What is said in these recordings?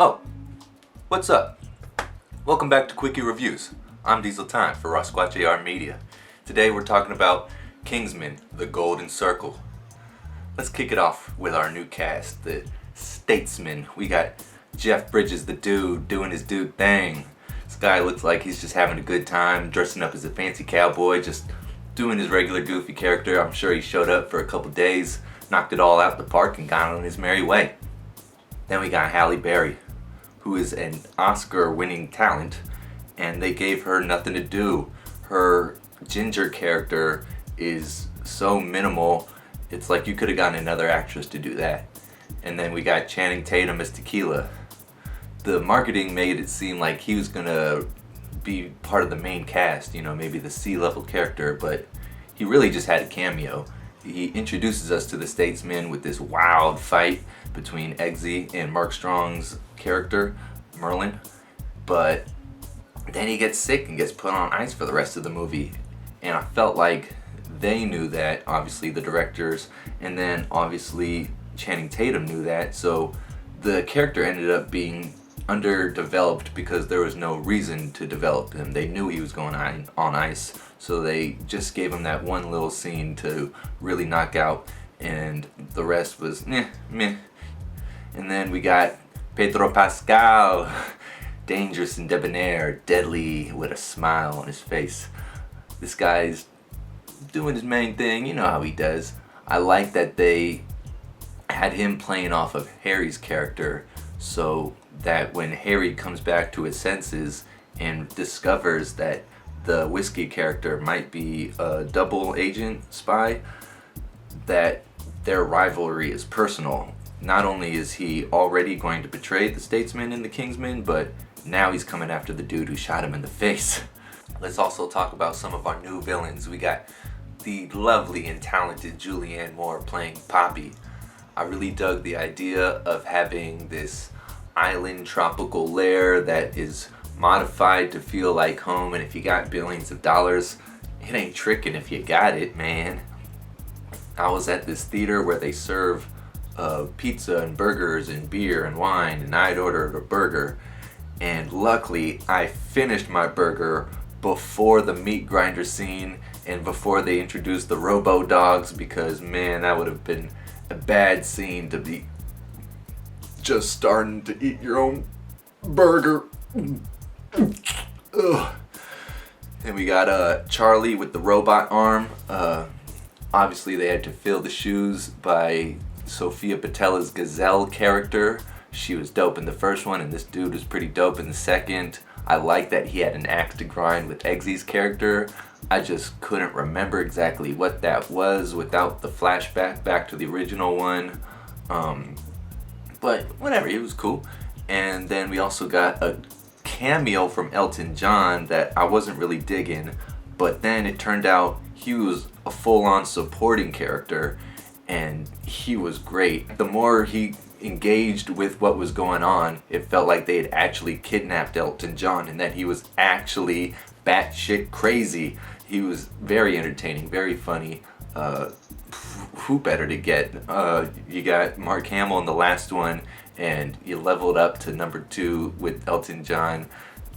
Oh, what's up? Welcome back to Quickie Reviews. I'm Diesel Time for Rasqache Art Media. Today we're talking about Kingsman, The Golden Circle. Let's kick it off with our new cast, the Statesman. We got Jeff Bridges, the dude, doing his dude thing. This guy looks like he's just having a good time, dressing up as a fancy cowboy, just doing his regular goofy character. I'm sure he showed up for a couple days, knocked it all out the park, and got on his merry way. Then we got Halle, who is an Oscar-winning talent, and they gave her nothing to do. Her ginger character is so minimal, it's like you could have gotten another actress to do that. And then we got Channing Tatum as Tequila. The marketing made it seem like he was gonna be part of the main cast, maybe the C-level character, but he really just had a cameo. He introduces us to the Statesman with this wild fight between Eggsy and Mark Strong's character, Merlin. But then he gets sick and gets put on ice for the rest of the movie. And I felt like they knew that, obviously the directors, and then obviously Channing Tatum knew that. So the character ended up being underdeveloped because there was no reason to develop him. They knew he was going on ice, so they just gave him that one little scene to really knock out, and the rest was meh. And then we got Pedro Pascal, dangerous and debonair, deadly with a smile on his face. This guy's doing his main thing, you know how he does. I like that they had him playing off of Harry's character, so that when Harry comes back to his senses and discovers that the whiskey character might be a double agent spy, that their rivalry is personal. Not only is he already going to betray the Statesman in the Kingsman, but now he's coming after the dude who shot him in the face. Let's also talk about some of our new villains. We got the lovely and talented Julianne Moore playing Poppy. I really dug the idea of having this island tropical lair that is modified to feel like home, and if you got billions of dollars, it ain't tricking if you got it, man. I was at this theater where they serve pizza and burgers and beer and wine, and I'd ordered a burger, and luckily I finished my burger before the meat grinder scene and before they introduced the robo dogs, because man, that would have been a bad scene to be just starting to eat your own burger. Ugh. Then we got Charlie with the robot arm. Obviously they had to fill the shoes by Sofia Boutell's Gazelle character. She was dope in the first one, and this dude was pretty dope in the second. I like that he had an axe to grind with Eggsy's character. I just couldn't remember exactly what that was without the flashback back to the original one. But whatever, it was cool. And then we also got a cameo from Elton John that I wasn't really digging, but then it turned out he was a full-on supporting character, and he was great. The more he engaged with what was going on, it felt like they had actually kidnapped Elton John and that he was actually batshit crazy. He was very entertaining, very funny. Who better to get? You got Mark Hamill in the last one, and you leveled up to number 2 with Elton John.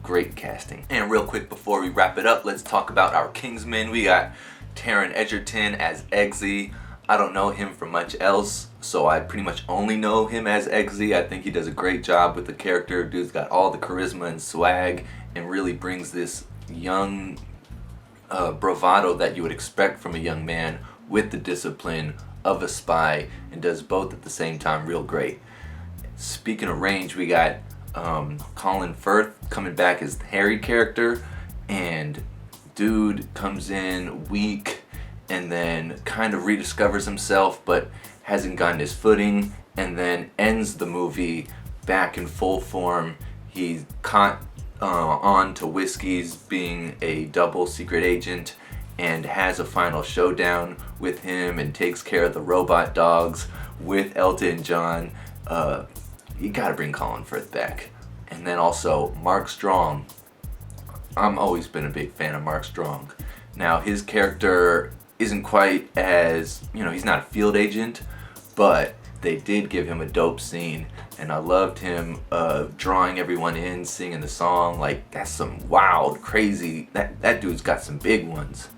Great casting. And real quick before we wrap it up, let's talk about our Kingsmen. We got Taron Egerton as Eggsy. I don't know him from much else, so I pretty much only know him as Eggsy. I think he does a great job with the character. Dude's got all the charisma and swag and really brings this young bravado that you would expect from a young man with the discipline of a spy, and does both at the same time real great. Speaking of range, we got Colin Firth coming back as the Harry character, and dude comes in weak and then kind of rediscovers himself but hasn't gotten his footing, and then ends the movie back in full form. He's caught on to Whiskey's being a double secret agent and has a final showdown with him and takes care of the robot dogs with Elton John. You gotta bring Colin Firth back. And then also Mark Strong. I'm always been a big fan of Mark Strong. Now his character isn't quite as, he's not a field agent, but they did give him a dope scene, and I loved him drawing everyone in, singing the song. Like, that's some wild, crazy, that dude's got some big ones.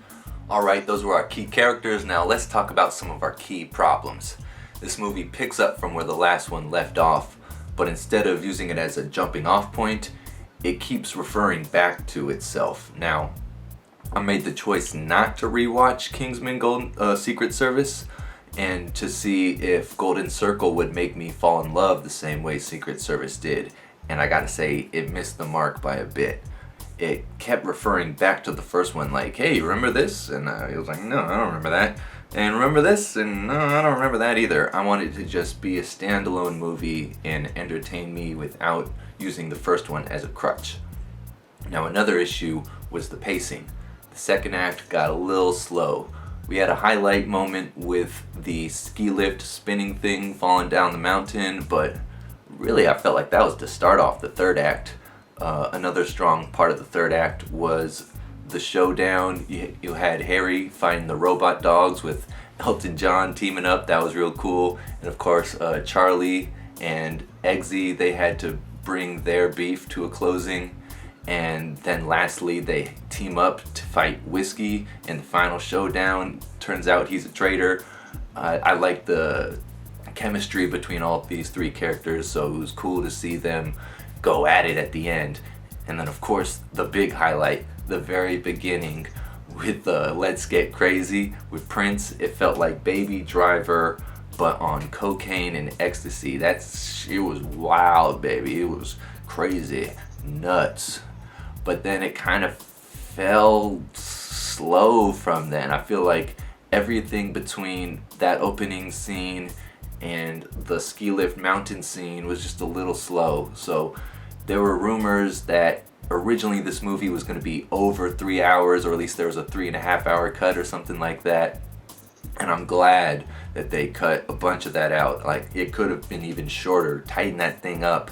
Alright, those were our key characters. Now let's talk about some of our key problems. This movie picks up from where the last one left off, but instead of using it as a jumping off point, it keeps referring back to itself. Now, I made the choice not to rewatch Kingsman Secret Service and to see if Golden Circle would make me fall in love the same way Secret Service did. And I gotta say, it missed the mark by a bit. It kept referring back to the first one, like, hey, remember this? And I was like, no, I don't remember that. And remember this? And no, I don't remember that either. I wanted to just be a standalone movie and entertain me without using the first one as a crutch. Now, another issue was the pacing. The second act got a little slow. We had a highlight moment with the ski lift spinning thing falling down the mountain, but really I felt like that was to start off the third act. Another strong part of the third act was the showdown. You had Harry fighting the robot dogs with Elton John teaming up. That was real cool. And of course, Charlie and Eggsy, they had to bring their beef to a closing. And then lastly, they team up to fight Whiskey in the final showdown. Turns out he's a traitor. I like the chemistry between all these three characters, so it was cool to see them go at it at the end. And then of course, the big highlight, the very beginning with Let's Get Crazy with Prince. It felt like Baby Driver, but on cocaine and ecstasy. It was wild, baby. It was crazy, nuts. But then it kind of fell slow from then. I feel like everything between that opening scene and the ski lift mountain scene was just a little slow. So there were rumors that originally this movie was going to be over 3 hours, or at least there was a 3.5 hour cut or something like that. And I'm glad that they cut a bunch of that out. Like, it could have been even shorter. Tighten that thing up.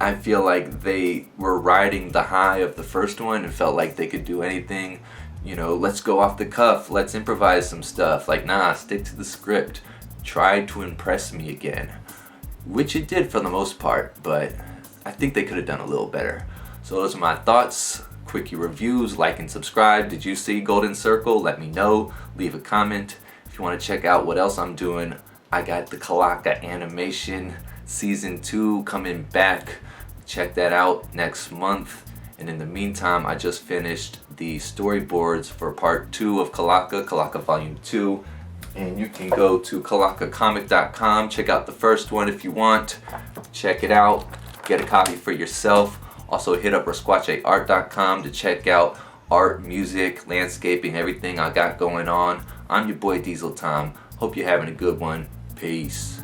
I feel like they were riding the high of the first one and felt like they could do anything. You know, let's go off the cuff. Let's improvise some stuff. Like, nah, stick to the script. Try to impress me again. Which it did for the most part, but I think they could have done a little better. So those are my thoughts. Quickie reviews, like and subscribe. Did you see Golden Circle? Let me know. Leave a comment. If you want to check out what else I'm doing, I got the Kalaka animation season 2 coming back. Check that out next month. And in the meantime, I just finished the storyboards for part 2 of Kalaka Volume 2. And you can go to kalakacomic.com. Check out the first one if you want. Check it out. Get a copy for yourself. Also hit up rasqacheart.com to check out art, music, landscaping, everything I got going on. I'm your boy Diesel Tom. Hope you're having a good one. Peace.